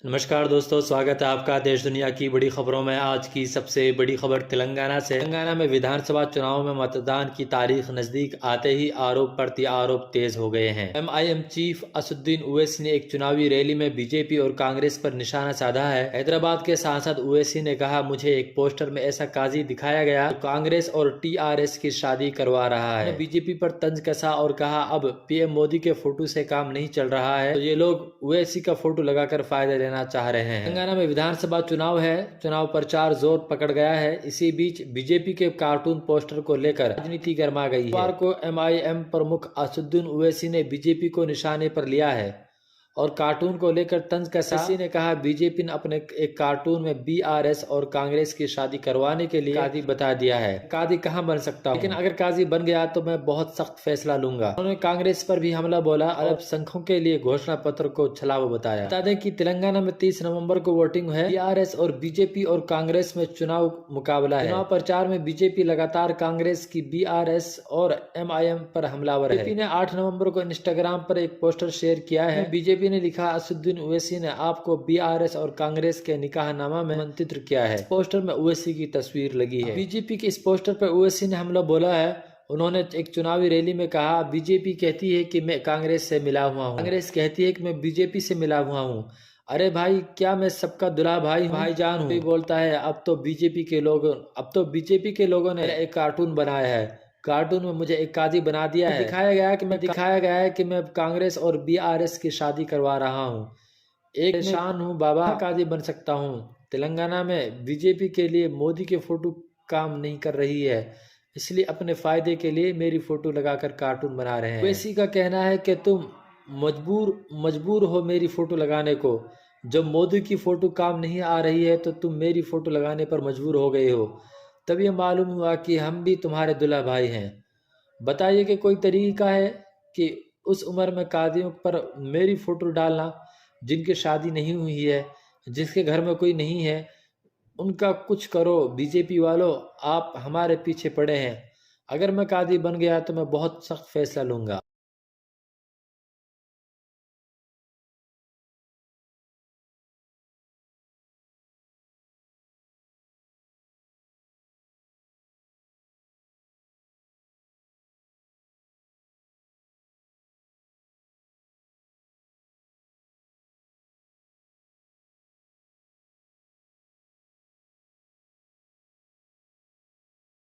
नमस्कार दोस्तों, स्वागत है आपका देश दुनिया की बड़ी खबरों में। आज की सबसे बड़ी खबर तेलंगाना से। तेलंगाना में विधानसभा चुनाव में मतदान की तारीख नजदीक आते ही आरोप प्रति आरोप तेज हो गए हैं। एमआईएम चीफ असदुद्दीन ओवैसी ने एक चुनावी रैली में बीजेपी और कांग्रेस पर निशाना साधा है। हैदराबाद के सांसद ओवैसी ने कहा, मुझे एक पोस्टर में ऐसा काजी दिखाया गया जो कांग्रेस और टीआरएस की शादी करवा रहा है। बीजेपी पर तंज कसा और कहा, अब पीएम मोदी के फोटो से काम नहीं चल रहा है, तो ये लोग ओवैसी का फोटो लगाकर फायदा लेना चाह रहे हैं। तेलंगाना में विधानसभा चुनाव है। चुनाव प्रचार जोर पकड़ गया है। इसी बीच बीजेपी के कार्टून पोस्टर को लेकर राजनीति गर्मा गई है। बुधवार को एमआईएम प्रमुख असदुद्दीन ओवैसी ने बीजेपी को निशाने पर लिया है और कार्टून को लेकर तंज कसा। ओवैसी ने कहा, बीजेपी ने अपने एक कार्टून में बीआरएस और कांग्रेस की शादी करवाने के लिए काजी बता दिया है। काजी कहां बन सकता हूं, लेकिन अगर काजी बन गया तो मैं बहुत सख्त फैसला लूंगा। उन्होंने कांग्रेस पर भी हमला बोला। अल्पसंख्यकों के लिए घोषणा पत्र को छलावा बताया। बता दें कि तेलंगाना में 30 नवंबर को वोटिंग है। बीआरएस और बीजेपी और कांग्रेस में चुनाव मुकाबला है। चुनाव प्रचार में बीजेपी लगातार कांग्रेस की बीआरएस और एमआईएम पर हमलावर है। बीजेपी ने 8 नवंबर को इंस्टाग्राम पर एक पोस्टर शेयर किया है। बीजेपी ने लिखा, असदुद्दीन ओवैसी ने आपको बीआरएस और कांग्रेस के निकाहनामा में आमंत्रित किया है। पोस्टर में ओवैसी की तस्वीर लगी है। बीजेपी के इस पोस्टर पर ओवैसी ने हमला बोला है। उन्होंने एक चुनावी रैली में कहा, बीजेपी कहती है कि मैं कांग्रेस से मिला हुआ हूँ, कांग्रेस कहती है कि मैं बीजेपी से मिला हुआ हूँ। अरे भाई, क्या मैं सबका दुल्हा भाईजान हूँ? बोलता है, अब तो बीजेपी के लोगों ने एक कार्टून बनाया है। कार्टून में मुझे एक काजी बना दिया है। दिखाया गया है कि मैं कांग्रेस और बीआरएस की शादी करवा रहा हूँ। एक निशान हूँ बाबा, काजी बन सकता हूँ। तेलंगाना में बीजेपी के लिए मोदी के फोटो काम नहीं कर रही है, इसलिए अपने फायदे के लिए मेरी फोटो लगाकर कार्टून बना रहे हैं। ओवैसी का कहना है कि तुम मजबूर हो मेरी फोटो लगाने को। जब मोदी की फोटो काम नहीं आ रही है तो तुम मेरी फोटो लगाने पर मजबूर हो गए हो। तब ये मालूम हुआ कि हम भी तुम्हारे दुल्हा भाई हैं। बताइए कि कोई तरीका है कि उस उम्र में कादियों पर मेरी फोटो डालना, जिनकी शादी नहीं हुई है, जिसके घर में कोई नहीं है, उनका कुछ करो। बीजेपी वालों, आप हमारे पीछे पड़े हैं। अगर मैं कादी बन गया तो मैं बहुत सख्त फैसला लूंगा।